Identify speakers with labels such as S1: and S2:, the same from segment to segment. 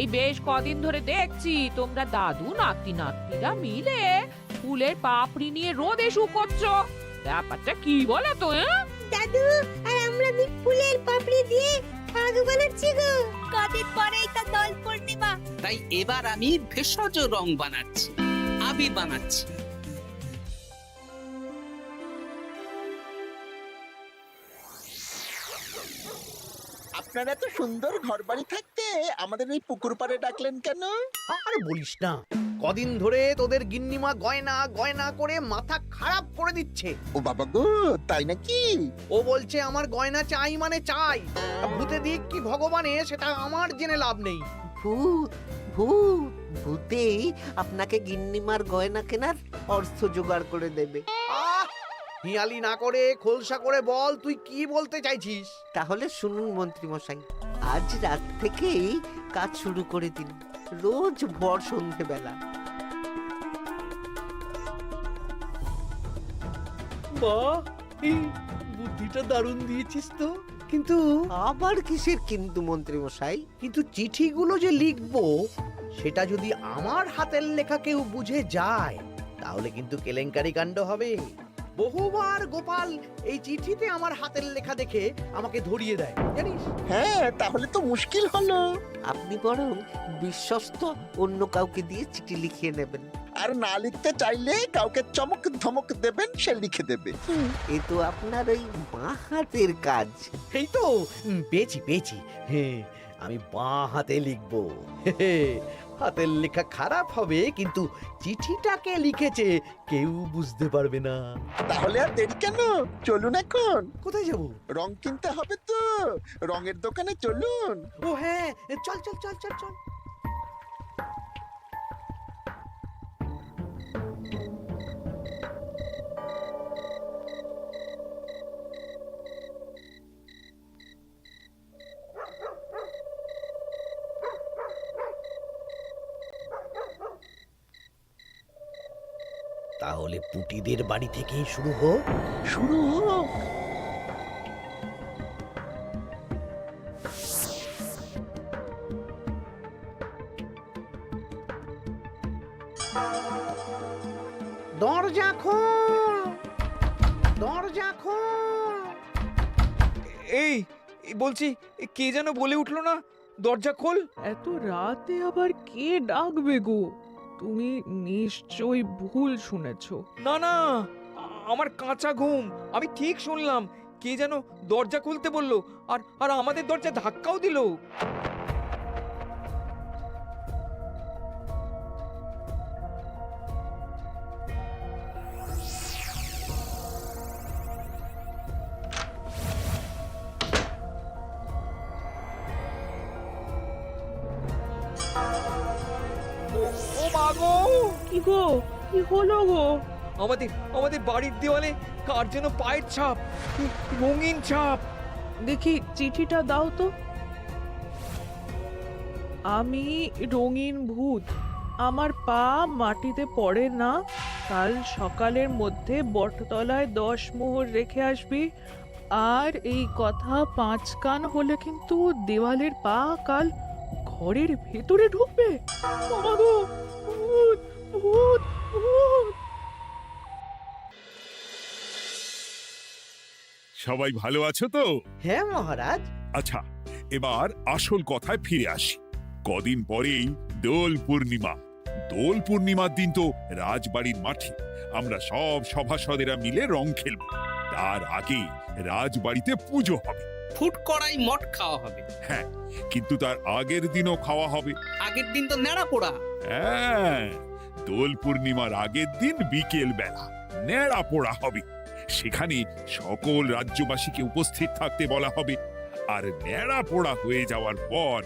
S1: এই বেশ কদিন ধরে দেখছি তোমরা দাদু নাতি নাতনিরা মিলে ফুলের পাপড়ি নিয়ে রোদে শুকোচ্ছ। ব্যাপারটা কি বলো তো?
S2: দাদু আর আমরা ফুলের পাপড়ি দিয়ে শাক বানাচ্ছি গো।
S3: কদিন পরেই তো দোল পূর্ণিমা।
S4: তাই এবার আমি ভেষজ রং বানাচ্ছি, আবির বানাচ্ছি।
S5: আপনারা এত সুন্দর ঘরবাড়ি থাকতে আমাদের এই পুকুর পাড়ে ডাকলেন কেন?
S6: আর বলিস না, কদিন ধরে তোদের গিন্নিমা গয়না গয়না করে মাথা খারাপ করে দিচ্ছে।
S5: ও বাবা গো, তাই নাকি?
S6: ও বলছে আমার গয়না চাই মানে চাই। ভূতে দিক কি ভগবানে সেটা আমার জেনে লাভ নেই।
S7: ভূত ভূত ভূতেই আপনাকে গিন্নিমার গয়না কেনার অর্থ জোগাড় করে দেবে।
S6: আহ, হিয়ালি না করে খোলসা করে বল তুই কি বলতে চাইছিস।
S7: তাহলে শুনুন মন্ত্রী মশাই, আজ রাত থেকেই কাজ শুরু করে দিন, রোজ ভর সন্ধেবেলা।
S6: বাহ, এই বুদ্ধিটা দারুণ দিয়েছিস তো। কিন্তু
S7: আবার কিসের কিন্তু মন্ত্রী মশাই?
S6: কিন্তু চিঠিগুলো যে লিখবো সেটা যদি আমার হাতের লেখা কেউ বুঝে যায় তাহলে কিন্তু কেলেঙ্কারি কাণ্ড হবে। বহুবার গোপাল এই চিঠিতে আমার হাতের লেখা দেখে আমাকে ধরিয়ে দেয় জানিস।
S5: হ্যাঁ, তাহলে তো মুশকিল হলো।
S7: আপনি বরং বিশ্বস্ত অন্য কাউকে দিয়ে চিঠি লিখিয়ে নেবেন।
S5: আর না লিখতে চাইলে কাউকে চমক ধমক দেবেন, সে লিখে দেবে।
S7: এ তো আপনার ওই বাঁ হাতের কাজ।
S6: এই তো পেয়েছি পেয়েছি। হ্যাঁ, আমি বাঁ হাতে লিখবো। হাতের লেখা খারাপ হবে কিন্তু চিঠিটাকে লিখেছে কেউ বুঝতে পারবে না।
S5: তাহলে আর দেরি কেন, চলুন এখন।
S6: কোথায় যাব?
S5: রং কিনতে হবে তো, রঙের দোকানে চলুন।
S6: ও হ্যাঁ, চল চল চল চল চল। তাহলে পুটিদের বাড়ি থেকেই শুরু হোক।
S5: শুরু হোক।
S6: দরজা খোল, দরজা খোল।
S8: এই বলছি, কে যেন বলে উঠলো না, দরজা খোল।
S1: এত রাতে আবার কে ডাকবে গো? তুমি নিশ্চয়ই ভুল শুনেছো।
S8: না না, আমার কাঁচা ঘুম, আমি ঠিক শুনলাম। কে যেন দরজা খুলতে বললো, আর আর আমাদের দরজা ধাক্কাও দিল। ও মা গো!
S1: কি গো, কি হলো গো?
S8: আমাদের আমাদের বাড়ির দেওয়ালে কার যেন পায়ের ছাপ, রঙিন ছাপ।
S1: দেখি চিঠিটা দাও তো। আমি রঙিন ভূত, আমার পা মাটিতে পড়ে না। কাল সকালের মধ্যে বটতলায় 10 মোহর রেখে আসবি। আর এই কথা 5 কান হলে কিন্তু দেওয়ালের পা কাল ঘরের ভেতরে ঢুকবে। বাবা গো, ভূত ভূত ভূত।
S9: সবাই ভালো আছো তো?
S6: হ্যাঁ মহারাজ।
S9: আচ্ছা, এবার আসল কথায় ফিরে আসি। কদিন পরেই দোল পূর্ণিমা। দোল পূর্ণিমার দিন তো রাজবাড়ির মাঠে আমরা সব সভাসদেরা মিলে রং খেলব। তার আগে রাজবাড়িতে পুজো হবে।
S4: ফুট কড়াই মট খাওয়া হবে।
S9: হ্যাঁ, কিন্তু তার আগের দিনও খাওয়া হবে।
S4: আগের দিন তো নেড়া পোড়া।
S9: হ্যাঁ, দোল পূর্ণিমার আগের দিন বিকেল বেলা নেড়া পোড়া হবে। সেখানে সকল রাজ্যবাসীকে উপস্থিত থাকতে বলা হবে। আর নেড়া পোড়া হয়ে যাওয়ার পর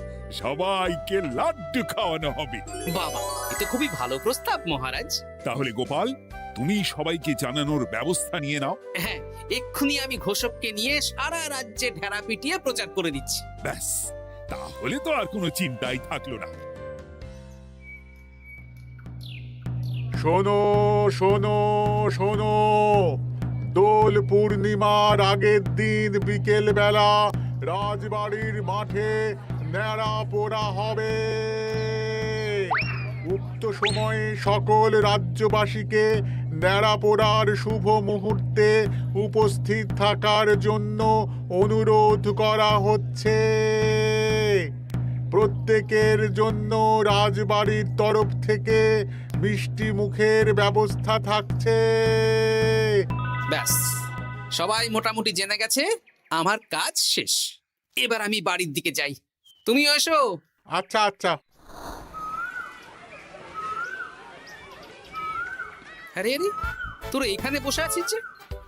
S9: সবাইকে লাড্ডু খাওয়ানো হবে।
S4: বাবা, এটা খুবই ভালো প্রস্তাব মহারাজ।
S9: তাহলে গোপাল, তুমি সবাইকে জানানোর ব্যবস্থা নিয়ে নাও।
S4: হ্যাঁ, এক্ষুনি আমি ঘোষককে নিয়ে সারা রাজ্যে ঢেরা পিটিয়ে প্রচার করে দিচ্ছি।
S9: ব্যাস, তাহলে তো আর কোনো চিন্তাই থাকলো না।
S10: শোনো শোনো শোনো, দোল পূর্ণিমার আগের দিন বিকেল বেলা রাজবাড়ির মাঠে ন্যাড়া পোড়া হবে। উক্ত সময়ে সকল রাজ্যবাসীকে ন্যাড়া পোড়ার শুভ মুহূর্তে উপস্থিত থাকার জন্য অনুরোধ করা হচ্ছে। প্রত্যেকের জন্য রাজবাড়ির তরফ থেকে মিষ্টি মুখের ব্যবস্থা থাকছে।
S4: ব্যাস, সবাই মোটামুটি জেনে গেছে আমার কাজ শেষ। এবার আমি বাড়ির দিকে যাই, তুমিও এসো।
S10: আচ্ছা আচ্ছা।
S4: আরে আরে, তোরা এখানে বসে আছিস যে?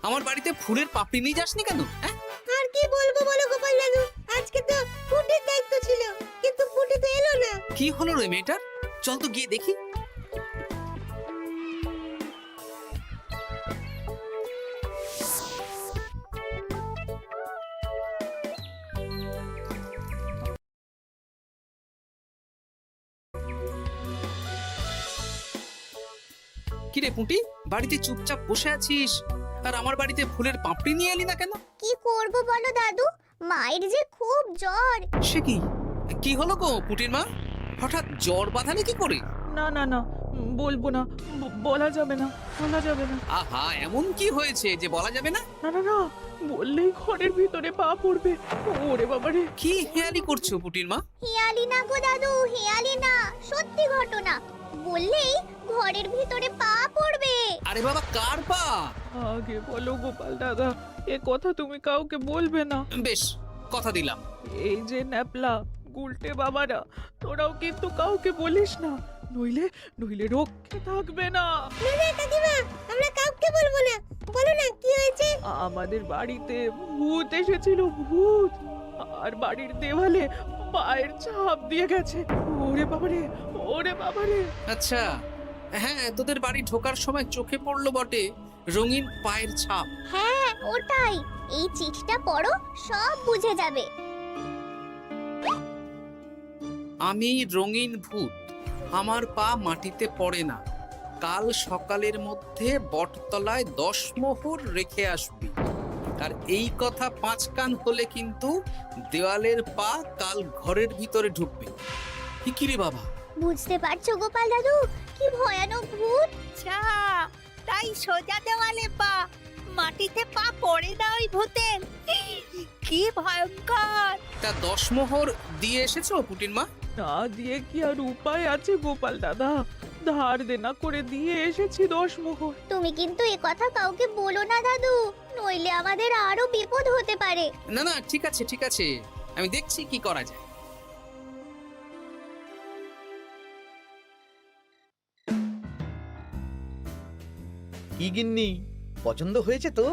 S4: আমার বাড়িতে ফুলের পাপড়ি নিয়ে যাসনি কেন? হ্যাঁ,
S2: আর কি বলবো বলো গোপাল দাদু, আজকে তো ফুটের দায়িত্ব ছিল, কিন্তু ফুটে তো এলো না।
S4: কি হলো রে মেয়েটার? চল তো গিয়ে দেখি। কিরে পুঁটি, বাড়িতে চুপচাপ বসে আছিস আর আমার বাড়িতে ফুলের পাপড়ি নিয়ে এলি না কেন?
S2: কি করব বলো দাদু, মায়ের যে খুব জ্বর।
S4: সে কি, কি হলো গো পুঁটির মা? হঠাৎ জ্বর বাঁধালে কি করে?
S1: না না না, বলবো না, বলা যাবে না, বলা যাবে না।
S4: আহা, এমন কি হয়েছে যে বলা যাবে না?
S1: না না না, বললেই ঘরের ভিতরে পা পড়বে। ওরে বাবারে!
S4: কি হেয়ালি করছো পুঁটির মা?
S2: হেয়ালি না গো দাদু, হেয়ালি না, সত্যি ঘটনা। বললেই ঘরের ভিতরে পা পড়বে।
S4: আরে বাবা, কার পা?
S1: আগে বলো গোপাল দাদা, এ কথা তুমি কাউকে বলবে না।
S4: বেশ, কথা দিলাম।
S1: এই যে ন্যাপলা গুলটে বাবারা, তোরাও কিন্তু কাউকে বলিস না, নইলে নইলে রক্ষে থাকবে না।
S2: না না কাকিমা, আমরা কাউকে বলবো না। বলো না কি হয়েছে?
S1: আমাদের বাড়িতে ভূত এসেছিল, ভূত, আর বাড়ির দেওয়ালে পায়ের ছাপ দিয়ে গেছে। ওরে বাবারে, ওরে বাবারে!
S4: আচ্ছা, হ্যাঁ, তোদের বাড়ি ঢোকার সময় চোখে পড়লো বটে রঙিন পায়ের ছাপ।
S2: হ্যাঁ ওটাই, এই চিঠিটা পড়ো, সব বুঝে যাবে।
S4: আমি রঙিন ভূত, আমার পা মাটিতে পড়ে না। কাল সকালের মধ্যে বটতলায় 10 মোহর রেখে আসবি। আর এই কথা 5 কান হলে কিন্তু দেওয়ালের পা কাল ঘরের ভিতরে ঢুকবে। কি রে বাবা?
S2: বুঝতে পারছো গোপাল দাদু, কি ভয়ানক ভূত।
S3: আচ্ছা, তাই সোজা দেওয়ালে পা, মাটিতে পা পড়ে না ওই ভূতের। কি ভয়ঙ্কর!
S4: তা 10 মোহর দিয়ে এসেছো পুটির মা?
S1: না দিয়ে কি আর উপায় আছে গোপাল দাদা? ধার দেনা করে দিয়ে এসেছি 10 মোহর।
S2: তুমি কিন্তু এ কথা কাউকে বলো না দাদু, নইলে আমাদের আরো বিপদ হতে পারে।
S4: না না, ঠিক আছে ঠিক আছে, আমি দেখছি কি করা যায়।
S6: কি গিন্নি, পছন্দ হয়েছে তো?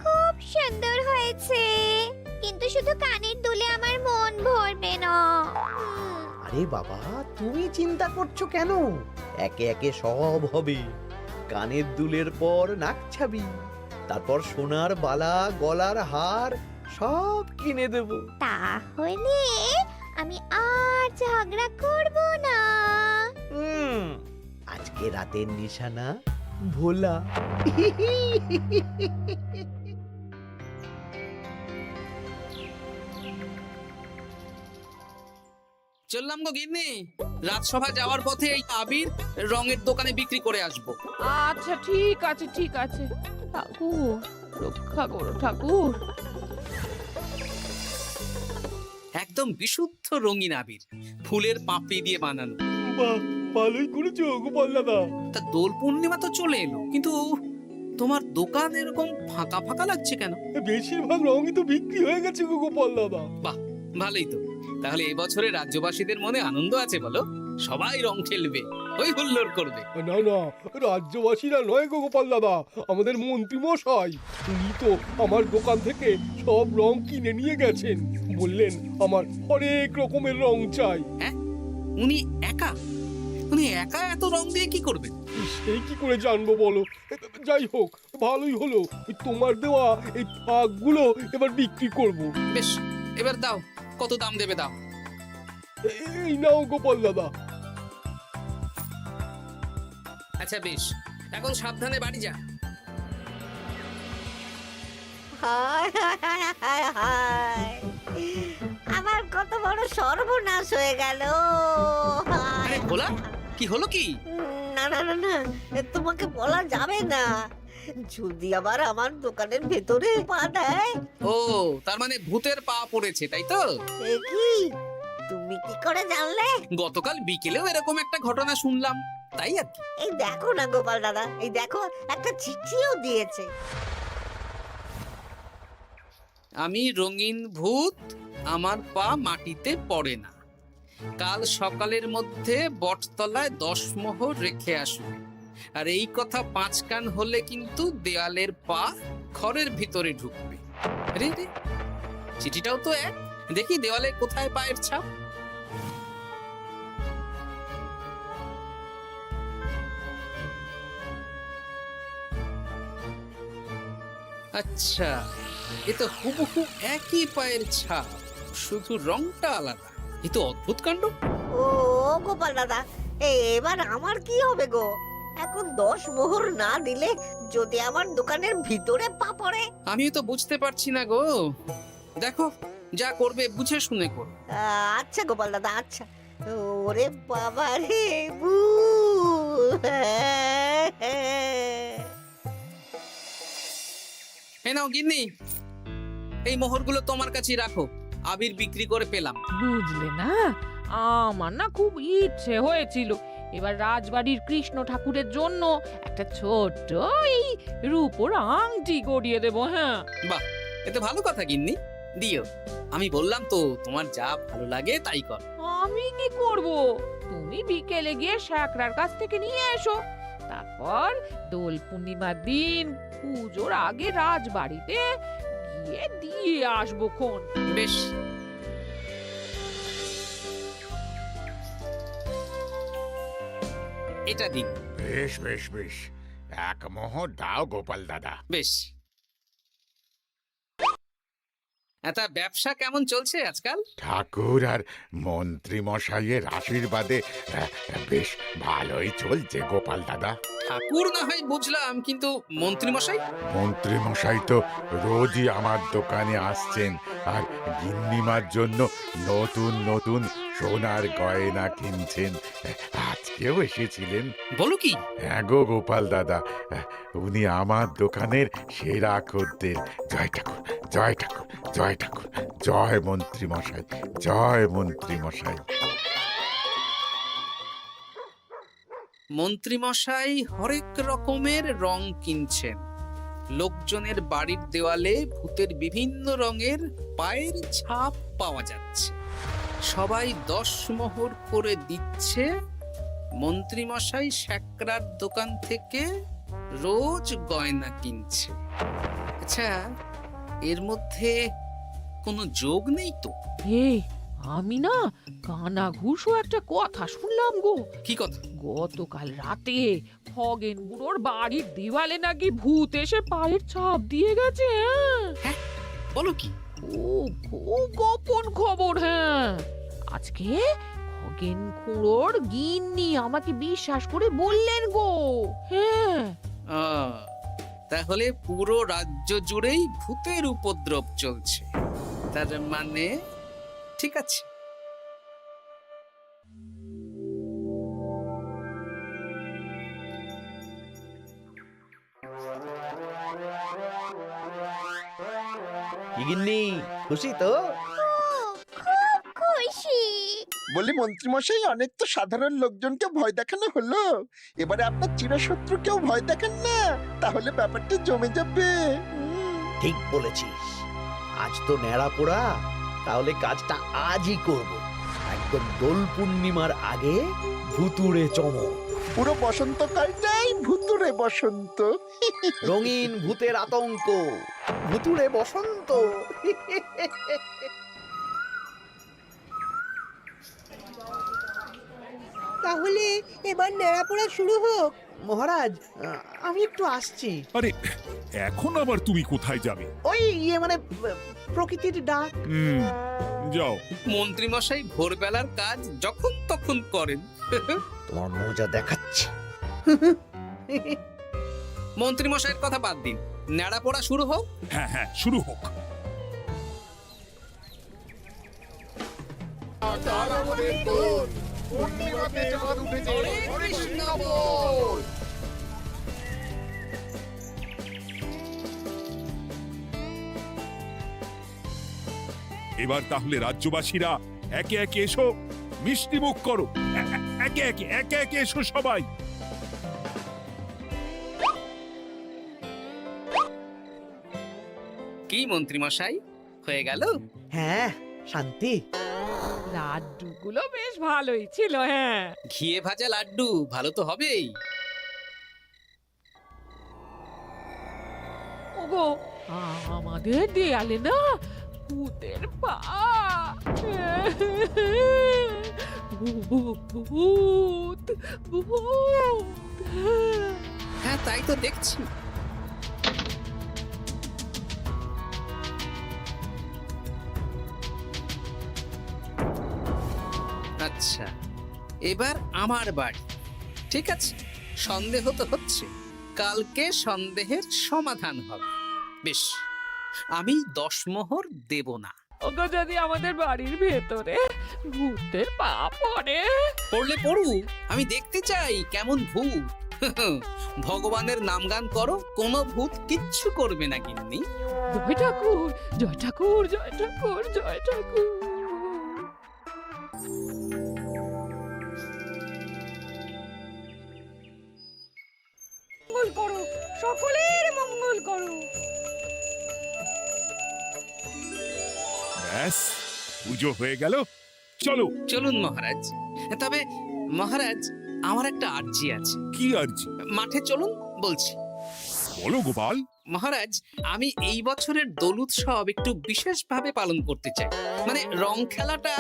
S2: খুব সুন্দর হয়েছে, কিন্তু শুধু কানের দুলে আমার মন ভরবে না।
S6: আরে বাবা, তুমি চিন্তা করছো কেন? একে একে সব হবে। কানের দুলের পর নাক ছাবি, তারপর সোনার বালা, গলার হার সব কিনে দেব।
S2: তাহলে আমি আর ঝগড়া করব না।
S6: আজকে রাতের নিশানা ভোলা।
S4: চললাম গো গিন্নি, রাজসভা যাওয়ার পথে এই আবির রঙের দোকানে বিক্রি করে আসবো।
S1: আচ্ছা ঠিক আছে ঠিক আছে, ঠাকুর রক্ষা করো ঠাকুর।
S4: একদম বিশুদ্ধ রঙিন আবির, ফুলের পাপড়ি দিয়ে বানানো।
S10: ভালোই করেছো গোপাল দাদা।
S4: তা দোল পূর্ণিমা তো চলে এলো, কিন্তু তোমার দোকান এরকম ফাঁকা ফাঁকা লাগছে কেন?
S10: বেশিরভাগ রঙই তো বিক্রি হয়ে গেছে গো গোপাল দাদা।
S4: বাহ, ভালোই তো। তাহলে এবছরে রাজ্যবাসীদের মনে আনন্দ আছে বলো? সবাই রং খেলবে, ওই হুল্লোড় করবে।
S10: না না, রাজ্যবাসীরা নয় গো গোপাল দাদা, আমাদের মন্ত্রী মশাই। উনি তো আমার দোকান থেকে সব রং কিনে নিয়ে গেছেন। বললেন আমার অনেক রকমের রং চাই।
S4: হ্যাঁ, উনি একা? উনি একা এত রং দিয়ে কি করবেন?
S10: সেই কি করে জানবো বলো? যাই হোক, ভালোই হলো। তোমার দেওয়া এই ফাঁকগুলো এবার বিক্রি করব।
S4: বেশ, এবার দাও, কত দাম দেবে দাও।
S10: এই নাও গোপাল দাদা।
S4: আচ্ছা বেশ, এখন সাবধানে বাড়ি যা।
S2: হায় হায় হায় হায়, আমার
S7: আমার কত বড় সর্বনাশ হয়ে গেল।
S4: আরে ভোলা, কি হলো কি?
S7: না না না না, তোমাকে বলা যাবে না। যদি আবার আমার দোকানের ভেতরে পা দেয়।
S4: ও, তার মানে ভূতের পা পড়েছে, তাই তো?
S7: এ কি, তুমি কি করে জানলে?
S4: গতকাল বিকেলেও এরকম একটা ঘটনা শুনলাম, তাই আর কি।
S7: এই দেখো না গোপাল দাদা, এই দেখো একটা চিঠিও দিয়েছে।
S4: আমি রঙিন ভূত, আমার পা মাটিতে পড়ে না, কাল সকালের মধ্যে বটতলায় 10 মোহর রেখে আসবে। আর এই কথা 5 কান হলে কিন্তু দেয়ালের পা ঘরের ভিতরে ঢুকবে। রে রে, চিঠিটাও তো এক। দেখি দেওয়ালে কোথায় পায়ের ছাপ। আচ্ছা, এ তো হুবহু একই পায়ের ছাপ, শুধু রংটা আলাদা। এ তো অদ্ভুত কাণ্ড।
S7: ও গোপাল দাদা, এবার আমার কি হবে গো? এখন 10 মোহর না দিলে যদি আমার দোকানের ভিতরে পা পড়ে?
S4: আমিও তো বুঝতে পারছি না গো। দেখো, যা করবে বুঝে শুনে করো।
S7: আচ্ছা গোপাল দাদা, আচ্ছা। ওরে বাবা রে,
S4: এই নাও গিন্নি, এই মোহরগুলো তোমার কাছেই রাখো, আবির বিক্রি করে পেলাম।
S11: বুঝলে না, আমার না খুব ইচ্ছে হয়েছিল এবার রাজবাড়ির কৃষ্ণ ঠাকুরের জন্য একটা ছোট্ট এই রূপোর আংটি গড়িয়ে দেবো। হ্যাঁ,
S4: বাহ, এ তো ভালো কথা গিন্নি, দিও। আমি বললাম তো, তোমার যা ভালো লাগে তাই কর।
S11: আমি কি করব? তুমি বিকেলে গিয়ে শ্যাকরার কাছ থেকে নিয়ে এসো, তারপর দোল পূর্ণিমার দিন পুজোর আগে রাজবাড়িতে গিয়ে দিয়ে আসবো খন।
S4: বেশ, এটা দিন।
S12: বেশ বেশ বেশ, 1 মোহর দাও গোপাল দাদা।
S4: বেশ। তা ব্যবসা কেমন চলছে আজকাল?
S12: ঠাকুর আর মন্ত্রী মশাইয়ের আশীর্বাদে বেশ ভালোই চলছে গোপাল দাদা।
S4: ঠাকুর না হয় বুঝলাম, কিন্তু মন্ত্রী মশাই?
S12: মন্ত্রী মশাই তো রোজই আমার দোকানে আসছেন আর গিন্নিমার জন্য নতুন নতুন সোনার গয়না কিনছেন। আজকেও এসেছিলেন।
S4: বলো কি?
S12: হ্যাঁ গো গোপাল দাদা, উনি আমার দোকানের সেরা খদ্দের। জয় ঠাকুর, জয় ঠাকুর, জয় ঠাকুর, জয় মন্ত্রী মশাই, জয় মন্ত্রী মশাই।
S4: মন্ত্রী মশাই হরেক রকমের রং কিনছেন। লোকজনের বাড়ির দেওয়ালে ভূতের বিভিন্ন রঙের পায়ের ছাপ পাওয়া যাচ্ছে। সবাই 10 মোহর করে দিচ্ছে। মন্ত্রী মশাই শ্যাকরার দোকান থেকে রোজ গয়না কিনছে। আচ্ছা, এর মধ্যে কোনো যোগ নেই তো?
S11: এই, আমি না কানা ঘুষো একটা কথা শুনলাম গো।
S4: কি কথা?
S11: গতকাল রাতে খগেন বুড়োর বাড়ির দেওয়ালে নাকি ভূত এসে পায়ের ছাপ দিয়ে গেছে।
S4: হ্যাঁ, বলো কি?
S11: খুব গোপন খবর। হ্যাঁ, আজকে খগেন খুড়োর গিন্নি আমাকে বিশ্বাস করে বললেন গো। হ্যাঁ,
S4: তাহলে পুরো রাজ্য জুড়েই ভূতের উপদ্রব চলছে। তার মানে ঠিক আছে।
S6: গিন্নি খুশি তো?
S2: খুব খুশি।
S5: বলি মন্ত্রী মশাই, অনেক তো সাধারণ লোকজনকে ভয় দেখানো হলো, এবারে আপনার চিরশত্রুকেও ভয় দেখান না, তাহলে ব্যাপারটা জমে যাবে।
S6: ঠিক বলেছিস, আজ তো ন্যাড়া পোড়া, তাহলে কাজটা আজই করব। একদম দোল পূর্ণিমার আগে ভুতুড়ে চমক।
S5: পুরো বসন্তকালটাই ভুতুরে বসন্ত।
S6: রঙিন ভূতের আতঙ্ক, ভুতুড়ে বসন্ত।
S3: তাহলে এবার নেড়াপোড়া শুরু হোক।
S6: মহারাজ, আমি একটু আসছি।
S9: আরে, এখন আবার তুমি কোথায় যাবে?
S6: ওই মানে প্রকৃতির ডাক।
S9: যাও।
S4: মন্ত্রী মশাই ভোরবেলার কাজ যখন তখন করেন।
S6: তোমার মজা দেখাচ্ছি।
S4: মন্ত্রী মশাইয়ের কথা বাদ দিন, নেড়া পড়া শুরু হোক।
S9: হ্যাঁ হ্যাঁ, শুরু হোক।
S12: চাঁদ আমাদের বোন, পূর্ণিমাতে চাঁদ উঠেছে,
S4: হরে কৃষ্ণ বল।
S9: এবার তাহলে রাজ্যবাসীরা একে একে এসো, মিষ্টি মুখ করো। একে একে এসো সবাই।
S4: কি মন্ত্রী মশাই, হয়ে গেল?
S6: হ্যাঁ, শান্তি।
S11: লাড্ডুগুলো বেশ ভালোই ছিল, হ্যাঁ।
S4: ঘিয়ে ভাজা লাড্ডু ভালো তো হবেই।
S11: ওগো, আমাদের দেয়ালে না ভূতের পা। ভূত ভূত।
S4: হ্যাঁ, তাই তো দেখছি। আচ্ছা, এবার আমার বাড়ি। ঠিক আছে, সন্দেহ তো হচ্ছে, কালকে সন্দেহের সমাধান হবে। বেশ, আমি 10 মোহর দেব না।
S11: ওগো, যদি আমাদের বাড়ির ভেতরে ভূতের পা পড়ে?
S4: পড়লে পড়ুক, আমি দেখতে চাই কেমন ভূত। ভগবানের নামগান করো, কোনো ভূত কিচ্ছু করবে না গিন্নি।
S11: জয় ঠাকুর, জয় ঠাকুর, জয় ঠাকুর, জয় ঠাকুর।
S3: মঙ্গল করো, সকলের মঙ্গল করো।
S9: ব্যাস, পুজো হয়ে গেল। চলো।
S4: চলুন মহারাজ। তবে মহারাজ, আমার একটা আর্জি আছে।
S9: কি আর্জি?
S4: মাঠে চলুন বলছি।
S9: বলো গোপাল।
S4: মহারাজ, আমি এই বছরের দোল উৎসব একটু বিশেষভাবে পালন করতে চাই। মানে রং খেলাটা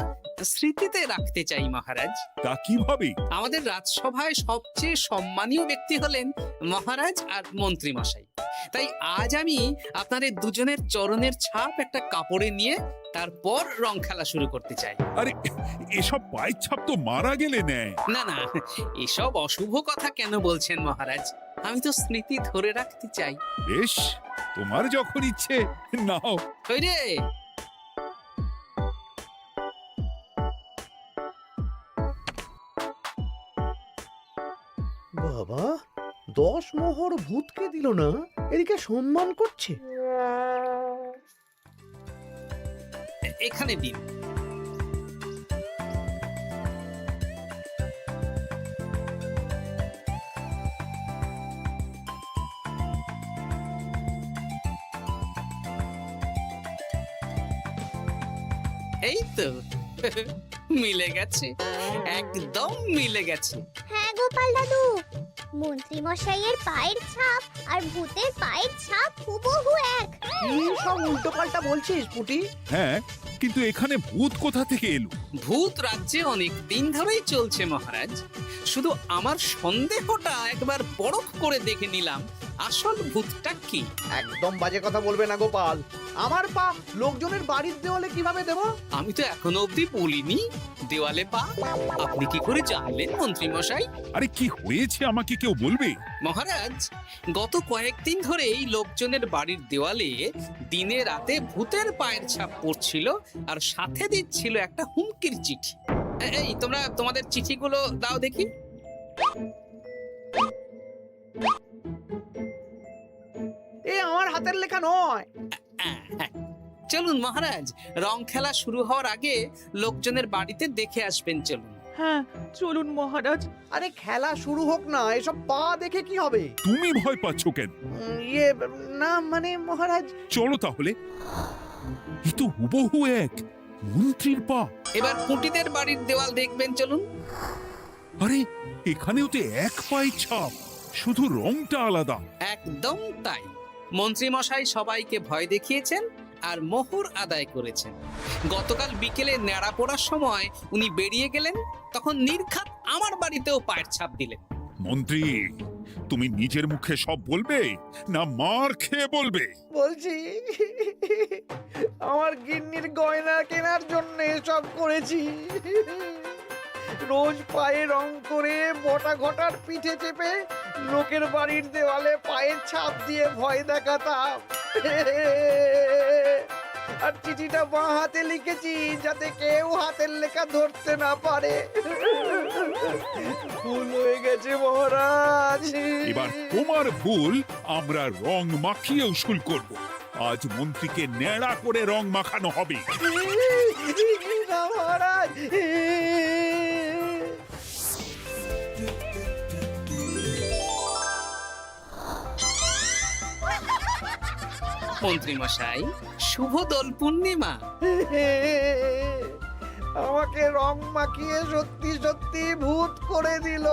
S4: স্মৃতিতে রাখতে চাই মহারাজ।
S9: তা কিভাবে?
S4: আমাদের রাজসভায় সবচেয়ে সম্মানীয় ব্যক্তি হলেন মহারাজ আর মন্ত্রী মশাই। তাই আজ আমি আপনাদের দুজনের চরণের ছাপ একটা কাপড়ে নিয়ে তারপর রং খেলা শুরু করতে চাই।
S9: আরে, এসব পায়ের ছাপ তো মারা গেলে নেয়।
S4: না না, এসব অশুভ কথা কেন বলছেন মহারাজ? আমি তো স্মৃতি ধরে রাখতে চাই।
S9: বেশ, তোমার যখন ইচ্ছে নাও।
S4: ওই রে,
S6: বাবা, 10 মোহর ভূতকে দিল না, এদিকে সম্মান করছে।
S4: এখানে দিন। এই তো মিলে গেছে, একদম মিলে গেছে।
S2: হ্যাঁ গোপাল দাদু, মন্ত্রী মশাইয়ের পায়ের ছাপ আর ভূতের পায়ের ছাপ হুবহু এক।
S6: কি সব উল্টো পাল্টা বলছিস পুটি?
S9: হ্যাঁ, কিন্তু এখানে ভূত কোথা থেকে এলো?
S4: ভূত রাজ্যে অনেক দিন ধরেই চলছে মহারাজ। শুধু আমার সন্দেহটা একবার পরখ করে দেখে নিলাম, আসল ভূতটা কি।
S6: একদম বাজে কথা বলবে না গোপাল। আমার পা লোকজনের বাড়ির দেওয়ালে কিভাবে দেব?
S4: আমি তো এখনো অবধি বলিনি দেওয়ালে পা। আপনি কি করে জানলেন মন্ত্রী মশাই?
S9: আরে, কি হয়েছে আমাকে কেউ বলবে?
S4: মহারাজ, গত কয়েকদিন ধরেই লোকজনের বাড়ির দেওয়ালে দিনে রাতে ভূতের পায়ের ছাপ পড়ছিল, আর সাথে দিচ্ছিল একটা হুমকির চিঠি। এই তোমরা তোমাদের চিঠিগুলো দাও দেখি।
S6: এ আমার হাতের লেখা নয়।
S4: চলুন মহারাজ, রং খেলা শুরু হওয়ার আগে লোকজনের বাড়িতে দেখে আসবেন। চলুন।
S1: হ্যাঁ, চলুন মহারাজ।
S6: আরে খেলা শুরু হোক না, এসব পা দেখে কি হবে?
S9: তুমি ভয় পাচ্ছ কেন?
S6: না মানে মহারাজ।
S9: চলো তাহলে। এ তো হুবহু এক মন্ত্রীর পা।
S4: এবার কুটিদের বাড়ির দেওয়াল দেখবেন। চলুন।
S9: আরে, এখানেও তো এক পায়ের ছাপ, শুধু রংটা আলাদা।
S4: একদম তাই। মন্ত্রী মশাই সবাইকে ভয় দেখিয়েছেন আর মোহর আদায় করেছেন। গতকাল বিকেলে ন্যাড়া পড়ার সময় উনি বেরিয়ে গেলেন, তখন নির্ঘাত আমার বাড়িতেও পায়ের ছাপ দিলেন।
S9: মন্ত্রী, তুমি নিজের মুখে সব বলবে না মার খেয়ে বলবে?
S6: বলছি, আমার গিন্নির গয়না কেনার জন্য সব করেছি। রোজ পায়ে রং করে বটা ঘটার পিঠে চেপে লোকের বাড়ির দেওয়ালে পায়ের ছাপ দিয়ে ভয় দেখাতাম। আর চিঠিটা বাঁ হাতে লিখেছি যাতে কেউ হাতের লেখা ধরতে না পারে। ভুল হয়ে গেছে মহারাজ।
S9: এবার তোমার ভুল আমরা রং মাখিয়ে উসুল করব। আজ মন্ত্রীকে ন্যাড়া করে রং মাখানো হবে।
S6: না মহারাজ।
S4: মন্ত্রী মশাই, শুভ দোল পূর্ণিমা।
S6: আমাকে রং মাখিয়ে সত্যি সত্যি ভূত করে দিল।